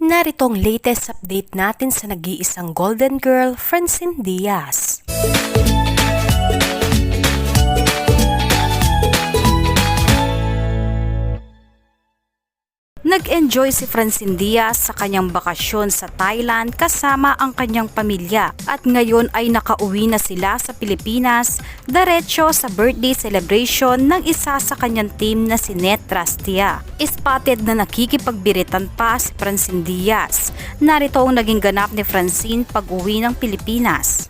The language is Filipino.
Narito ang latest update natin sa nag-iisang Golden Girl, Francine Diaz. Nag-enjoy si Francine Diaz sa kanyang bakasyon sa Thailand kasama ang kanyang pamilya at ngayon ay nakauwi na sila sa Pilipinas diretso sa birthday celebration ng isa sa kanyang team na si Net Rastia. Spotted na nakikipagbiritan pa si Francine Diaz. Narito ang naging ganap ni Francine pag-uwi ng Pilipinas.